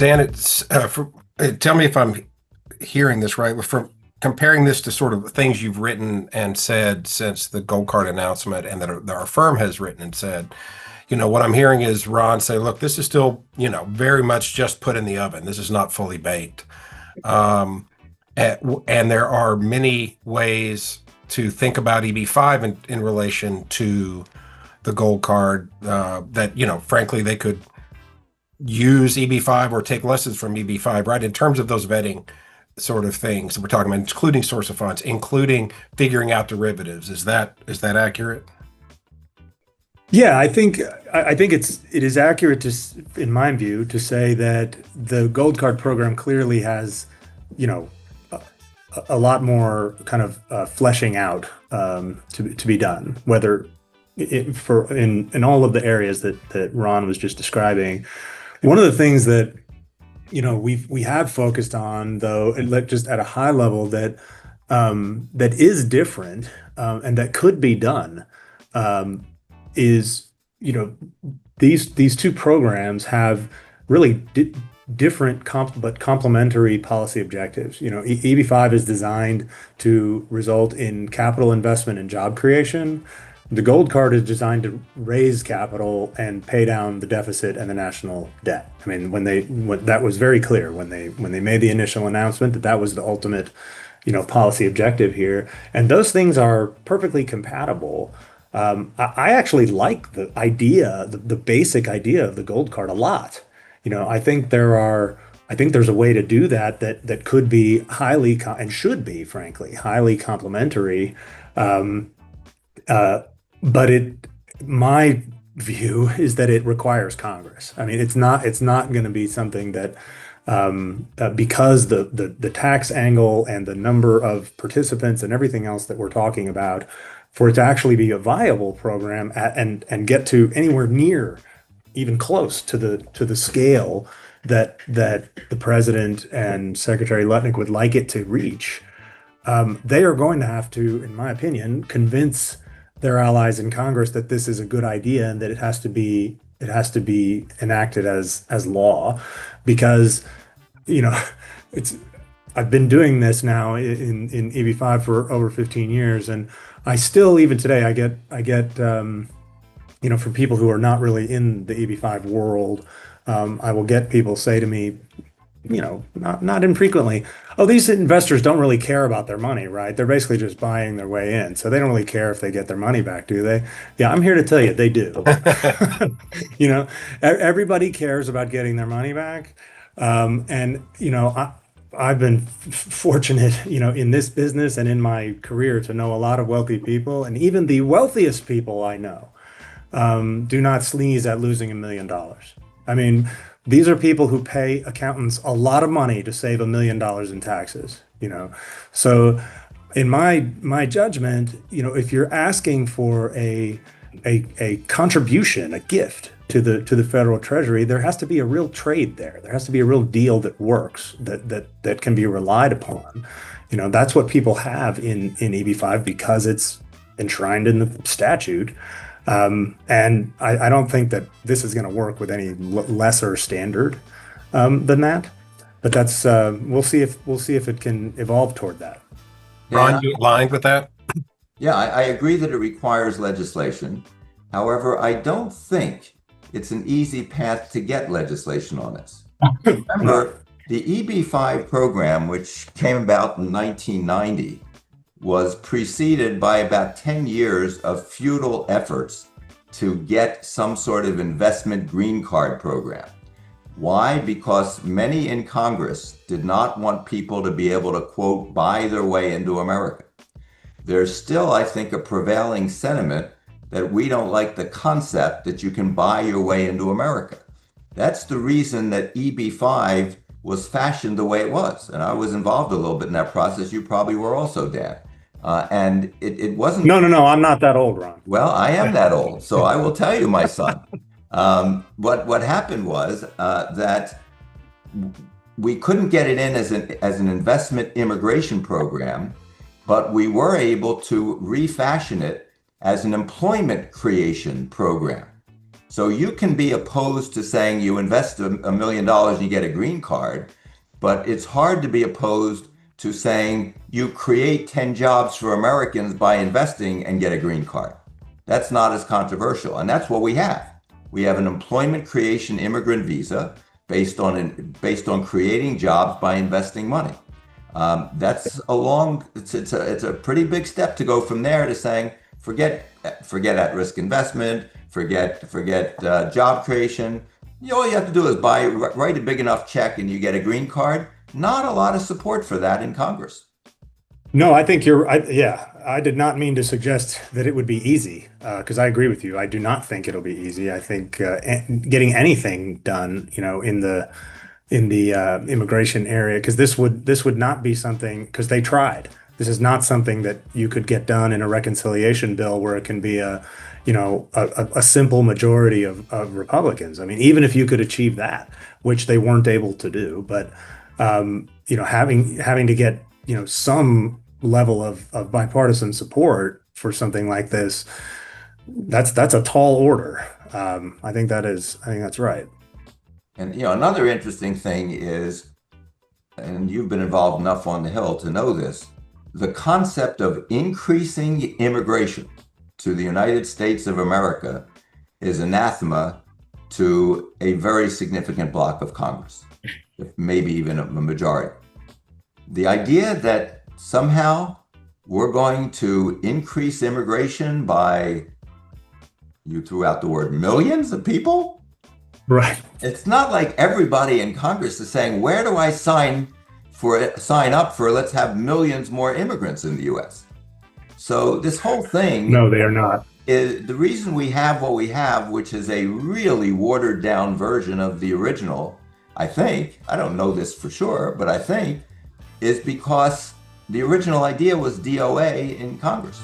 Dan, tell me if I'm hearing this right. From comparing this to sort of things you've written and said since the Gold Card announcement, and that our firm has written and said, what I'm hearing is Ron say, "Look, this is still, very much just put in the oven. This is not fully baked." Um, and there are many ways to think about EB5 in relation to the Gold Card that, frankly, they could use EB5 or take lessons from EB5, right? In terms of those vetting sort of things we're talking about, including source of funds, including figuring out derivatives. Is that accurate? Yeah, I think it is accurate in my view, to say that the Gold Card program clearly has, you know, a, a lot more kind of fleshing out to be done. Whether in all of the areas that Ron was just describing, one of the things that we have focused on, though, just at a high level, that is different, and that could be done, is these two programs have really different but complementary policy objectives. EB5 is designed to result in capital investment and job creation. The Gold Card is designed to raise capital and pay down the deficit and the national debt. I mean, that was very clear when they made the initial announcement that was the ultimate, policy objective here. And those things are perfectly compatible. I actually like the idea, the basic idea of the Gold Card a lot. I think there's a way to do that could be and should be, frankly, highly complementary. But my view is that it requires Congress. I mean, it's not going to be something that, because the tax angle and the number of participants and everything else that we're talking about, for it to actually be a viable program and get to anywhere near, even close to the scale that the president and Secretary Lutnick would like it to reach, they are going to have to, in my opinion, convince their allies in Congress that this is a good idea and that it has to be enacted as law. Because it's I've been doing this now in EB5 for over 15 years, and I still, even today, I get from people who are not really in the EB5 world, I will get people say to me, not infrequently, "Oh, these investors don't really care about their money, right? They're basically just buying their way in, so they don't really care if they get their money back, do they?" Yeah, I'm here to tell you they do. Everybody cares about getting their money back. I've been fortunate, in this business and in my career, to know a lot of wealthy people, and even the wealthiest people I know do not sneeze at losing $1 million. I mean, these are people who pay accountants a lot of money to save $1 million in taxes. So in my judgment, if you're asking for a contribution, a gift to the federal treasury, there has to be a real trade there. There has to be a real deal that works, that can be relied upon. That's what people have in EB5 because it's enshrined in the statute. And I don't think that this is going to work with any lesser standard than that. But that's we'll see if it can evolve toward that. Ron, you aligned with that? Yeah, I agree that it requires legislation. However, I don't think it's an easy path to get legislation on this. Remember, the EB5 program, which came about in 1990, was preceded by about 10 years of futile efforts to get some sort of investment green card program. Why? Because many in Congress did not want people to be able to, quote, buy their way into America. There's still, I think, a prevailing sentiment that we don't like the concept that you can buy your way into America. That's the reason that EB5 was fashioned the way it was. And I was involved a little bit in that process. You probably were also, Dan. And it wasn't. No, I'm not that old, Ron. Well, I am that old, so I will tell you, my son. What happened was that we couldn't get it in as an investment immigration program, but we were able to refashion it as an employment creation program. So you can be opposed to saying you invest $1 million and you get a green card, but it's hard to be opposed to saying you create 10 jobs for Americans by investing and get a green card. That's not as controversial. And that's what we have. We have an employment creation immigrant visa based on creating jobs by investing money. It's a pretty big step to go from there to saying, forget at-risk investment, forget job creation. All you have to do is write a big enough check and you get a green card. Not a lot of support for that in Congress. No, I think I did not mean to suggest that it would be easy, because I agree with you. I do not think it'll be easy. I think getting anything done, in the immigration area, because this would not be something, because they tried. This is not something that you could get done in a reconciliation bill where it can be a simple majority of Republicans. I mean, even if you could achieve that, which they weren't able to do, but having to get some level of bipartisan support for something like this, that's a tall order. I think that's right. And another interesting thing is, and you've been involved enough on the Hill to know this, the concept of increasing immigration to the United States of America is anathema to a very significant block of Congress, maybe even a majority. The idea that somehow we're going to increase immigration by, you threw out the word millions of people? Right. It's not like everybody in Congress is saying, where do I sign up for let's have millions more immigrants in the US? So this whole thing, no, they are not. Is the reason we have what we have, which is a really watered down version of the original, I think, I don't know this for sure, but I think, is because the original idea was DOA in Congress.